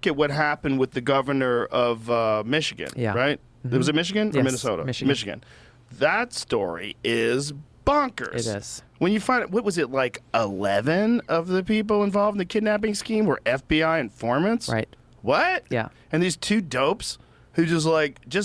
at what happened with the governor of Michigan, right? Mm-hmm. Was it Michigan or Minnesota? Michigan. That story is bonkers. It is. When you find, what was it, like 11 of the people involved in the kidnapping scheme were FBI informants? Right. What? Yeah. And these two dopes who just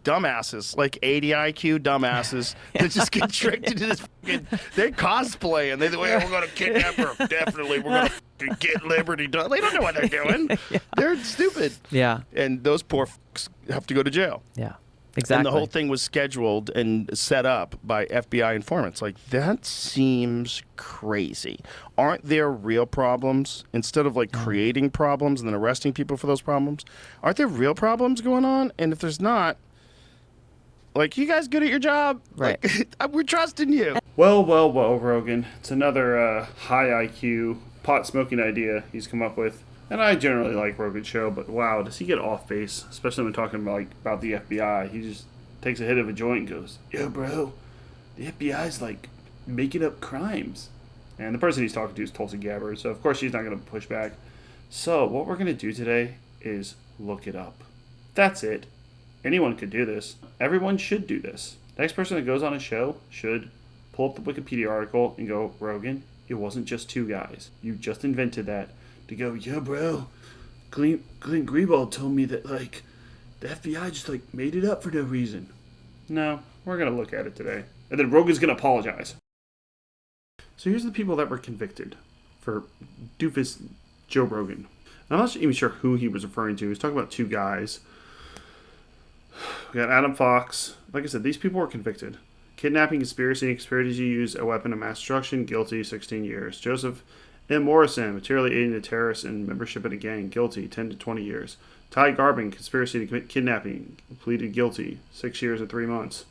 dumbasses, like 80 IQ dumbasses that just get tricked into this fucking, they cosplay and we're going to kidnap her. Definitely. We're going to get Liberty done. They don't know what they're doing. Yeah. They're stupid. Yeah. And those poor fucks have to go to jail. Yeah. Exactly. And the whole thing was scheduled and set up by FBI informants. Like, that seems crazy. Aren't there real problems? Instead of, creating problems and then arresting people for those problems, aren't there real problems going on? And if there's not, you guys good at your job? Right. We're trusting you. Well, Rogan. It's another high IQ, pot-smoking idea he's come up with. And I generally like Rogan's show, but wow, does he get off base? Especially when talking about the FBI. He just takes a hit of a joint and goes, "Yo, bro, the FBI's making up crimes." And the person he's talking to is Tulsi Gabbard, so of course she's not going to push back. So what we're going to do today is look it up. That's it. Anyone could do this. Everyone should do this. Next person that goes on a show should pull up the Wikipedia article and go, "Rogan, it wasn't just two guys. You just invented that." To go, "Yeah, bro, Glenn Greenwald told me that, the FBI just, made it up for no reason." No, we're going to look at it today. And then Rogan's going to apologize. So here's the people that were convicted for doofus Joe Rogan. I'm not even sure who he was referring to. He was talking about two guys. We got Adam Fox. Like I said, these people were convicted. Kidnapping, conspiracy to use a weapon of mass destruction, guilty, 16 years. Joseph M. Morrison, materially aiding a terrorist and membership in a gang, guilty, 10 to 20 years. Ty Garbin, conspiracy to commit kidnapping, pleaded guilty, 6 years and 3 months.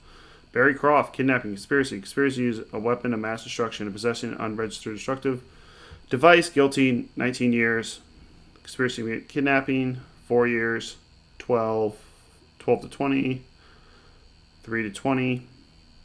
Barry Croft, kidnapping, conspiracy to use a weapon of mass destruction and possession of unregistered destructive device, guilty, 19 years. Conspiracy to commit kidnapping, 4 years, 12 to 20, 3 to 20.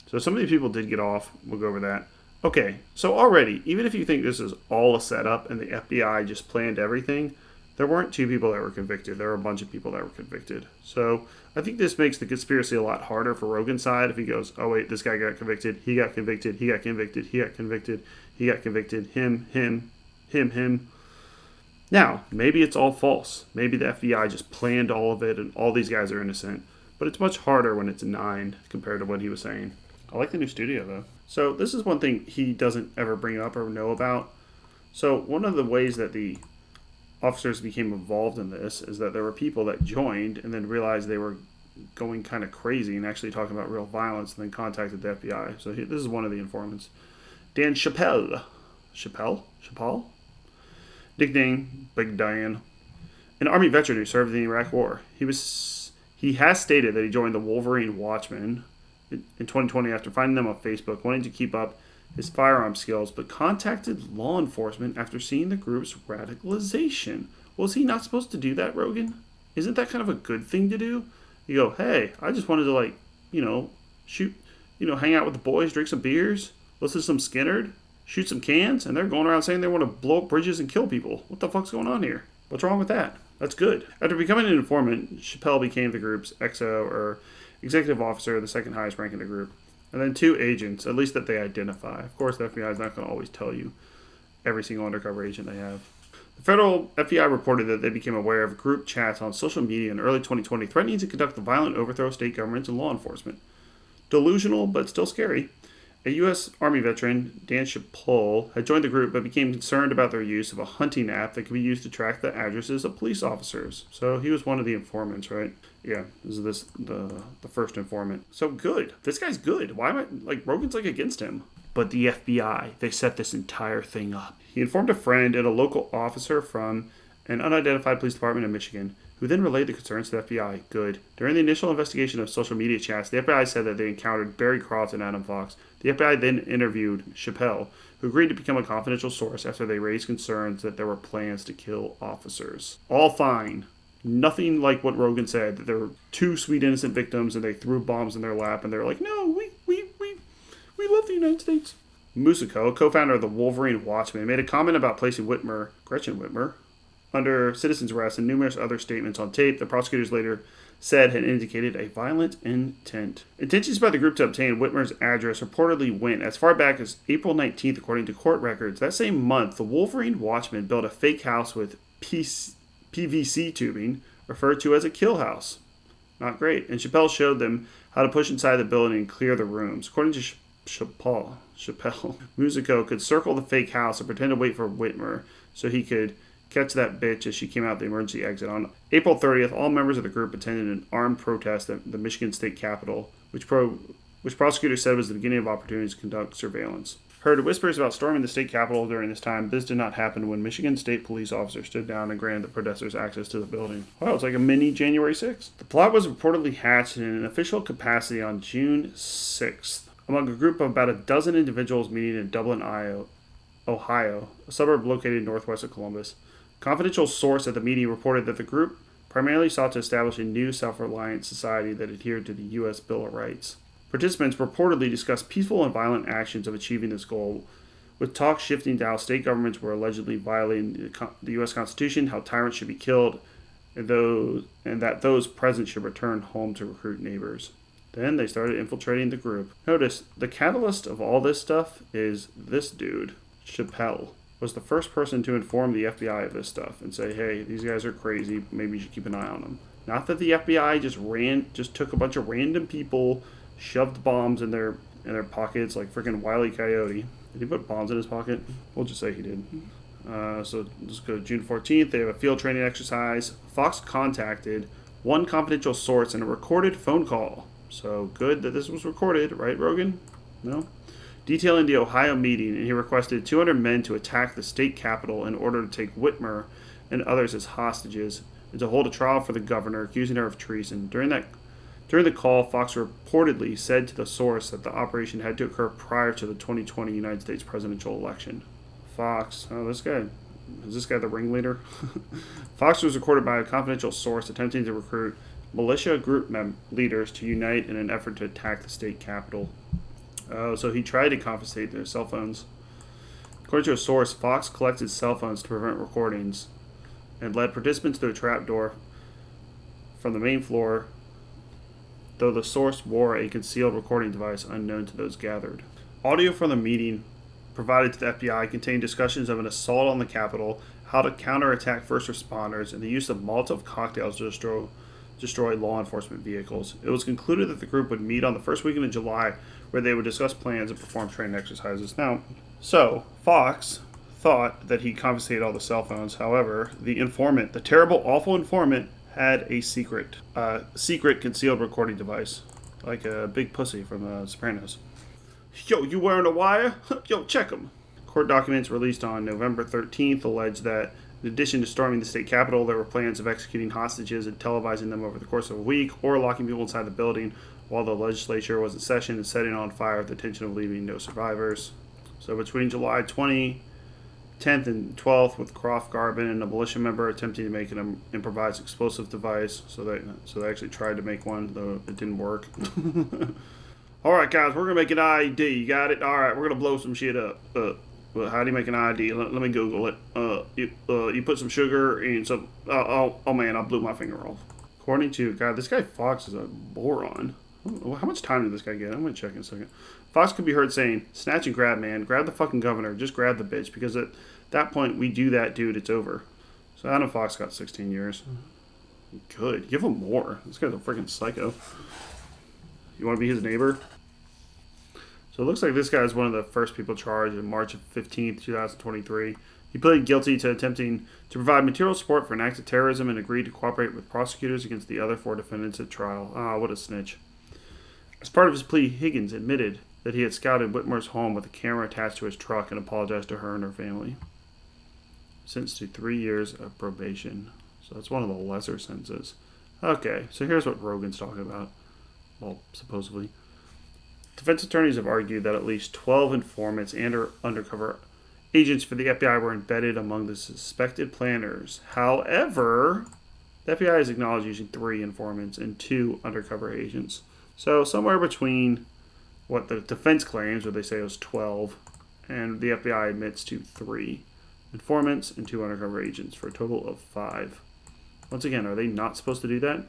So some of these people did get off. We'll go over that. Okay, so already, even if you think this is all a setup and the FBI just planned everything, there weren't two people that were convicted. There were a bunch of people that were convicted. So I think this makes the conspiracy a lot harder for Rogan's side if he goes, "Oh wait, this guy got convicted, he got convicted, he got convicted, he got convicted, he got convicted, him. Now, maybe it's all false. Maybe the FBI just planned all of it and all these guys are innocent. But it's much harder when it's 9 compared to what he was saying. I like the new studio, though. So this is one thing he doesn't ever bring up or know about. So one of the ways that the officers became involved in this is that there were people that joined and then realized they were going kind of crazy and actually talking about real violence and then contacted the FBI. So this is one of the informants. Dan Chappelle? Nickname Big Dan. An Army veteran who served in the Iraq War. He has stated that he joined the Wolverine Watchmen in 2020 after finding them on Facebook, wanting to keep up his firearm skills, but contacted law enforcement after seeing the group's radicalization. Was he not supposed to do that, Rogan? Isn't that kind of a good thing to do? You go, "Hey, I just wanted to shoot, hang out with the boys, drink some beers, listen to some Skinnerd, shoot some cans," and they're going around saying they want to blow up bridges and kill people. What the fuck's going on here? What's wrong with that? That's good. After becoming an informant, Chappelle became the group's XO, or executive officer, the second highest rank in the group. And then 2 agents, at least that they identify. Of course, the FBI is not going to always tell you every single undercover agent they have. The federal FBI reported that they became aware of group chats on social media in early 2020 threatening to conduct the violent overthrow of state governments and law enforcement. Delusional, but still scary. A U.S. Army veteran, Dan Chappelle, had joined the group but became concerned about their use of a hunting app that could be used to track the addresses of police officers. So he was one of the informants, right? Yeah, this is the first informant. So good. This guy's good. Why am I, Rogan's against him? But the FBI, they set this entire thing up. He informed a friend and a local officer from an unidentified police department in Michigan, who then relayed the concerns to the FBI. Good. During the initial investigation of social media chats, the FBI said that they encountered Barry Croft and Adam Fox. The FBI then interviewed Chappelle, who agreed to become a confidential source after they raised concerns that there were plans to kill officers. All fine. Nothing like what Rogan said, that there were 2 sweet innocent victims and they threw bombs in their lap and they were like, "No, we love the United States." Musico, co-founder of the Wolverine Watchmen, made a comment about placing Gretchen Whitmer under citizen's arrest and numerous other statements on tape the prosecutors later said had indicated a violent intent. Intentions by the group to obtain Whitmer's address reportedly went as far back as April 19th, according to court records. That same month, the Wolverine Watchmen built a fake house with PVC tubing, referred to as a kill house. Not great. And Chappelle showed them how to push inside the building and clear the rooms. According to Chappelle, Musico could circle the fake house and pretend to wait for Whitmer so he could catch that bitch as she came out the emergency exit. On April 30th, all members of the group attended an armed protest at the Michigan State Capitol, which prosecutors said was the beginning of opportunities to conduct surveillance. Heard whispers about storming the state capitol during this time. This did not happen when Michigan State police officers stood down and granted the protesters access to the building. Wow, it's like a mini January 6th. The plot was reportedly hatched in an official capacity on June 6th among a group of about a dozen individuals meeting in Dublin, Ohio, a suburb located northwest of Columbus. A confidential source at the meeting reported that the group primarily sought to establish a new self-reliant society that adhered to the U.S. Bill of Rights. Participants reportedly discussed peaceful and violent actions of achieving this goal, with talk shifting to how state governments were allegedly violating the U.S. Constitution, how tyrants should be killed, and that those present should return home to recruit neighbors. Then they started infiltrating the group. Notice, the catalyst of all this stuff is this dude, Chappelle, was the first person to inform the FBI of this stuff and say, hey, these guys are crazy, maybe you should keep an eye on them. Not that the FBI just took a bunch of random people, shoved bombs in their pockets like freaking Wile E. Coyote. Did he put bombs in his pocket? We'll just say he did. So let's go to June 14th. They have a field training exercise. Fox contacted one confidential source in a recorded phone call. So good that this was recorded, right, Rogan? No? Detailing the Ohio meeting, and he requested 200 men to attack the state capitol in order to take Whitmer and others as hostages and to hold a trial for the governor, accusing her of treason. During the call, Fox reportedly said to the source that the operation had to occur prior to the 2020 United States presidential election. Fox, is this guy the ringleader? Fox was recorded by a confidential source attempting to recruit militia group leaders to unite in an effort to attack the state capitol. So he tried to confiscate their cell phones. According to a source, Fox collected cell phones to prevent recordings and led participants through a trapdoor from the main floor, though the source wore a concealed recording device unknown to those gathered. Audio from the meeting provided to the FBI contained discussions of an assault on the Capitol, how to counterattack first responders, and the use of Molotov cocktails to destroy law enforcement vehicles. It was concluded that the group would meet on the first weekend of July, where they would discuss plans and perform training exercises. Now, so Fox thought that he confiscated all the cell phones. However, the informant, the terrible, awful informant, had a secret concealed recording device, like a big pussy from The Sopranos. Yo, you wearing a wire? Yo, check him. Court documents released on November 13th allege that in addition to storming the state capitol, there were plans of executing hostages and televising them over the course of a week, or locking people inside the building while the legislature was in session and setting on fire with the intention of leaving no survivors. So between July 10th and 12th, with Croft Garvin and a militia member attempting to make an improvised explosive device, so they actually tried to make one, though it didn't work. All right, guys, we're gonna make an ID. You got it? All right, we're gonna blow some shit up. How do you make an ID? Let me Google it. You put some sugar in some. Oh man, I blew my finger off. According to God, this guy Fox is a moron. How much time did this guy get? I'm gonna check in a second. Fox could be heard saying, "Snatch and grab, man. Grab the fucking governor. Just grab the bitch." Because at that point, we do that, dude. It's over. So Adam Fox got 16 years. Good. Give him more. This guy's a freaking psycho. You want to be his neighbor? So it looks like this guy is one of the first people charged in March 15th, 2023. He pleaded guilty to attempting to provide material support for an act of terrorism and agreed to cooperate with prosecutors against the other 4 defendants at trial. Ah, what a snitch. As part of his plea, Higgins admitted that he had scouted Whitmer's home with a camera attached to his truck and apologized to her and her family. Sentenced to 3 years of probation. So that's one of the lesser sentences. Okay, so here's what Rogan's talking about. Well, supposedly. Defense attorneys have argued that at least 12 informants and or undercover agents for the FBI were embedded among the suspected planners. However, the FBI has acknowledged using 3 informants and 2 undercover agents. So somewhere between what the defense claims, where they say it was 12, and the FBI admits to 3. informants, and 2 undercover agents for a total of 5. Once again, are they not supposed to do that?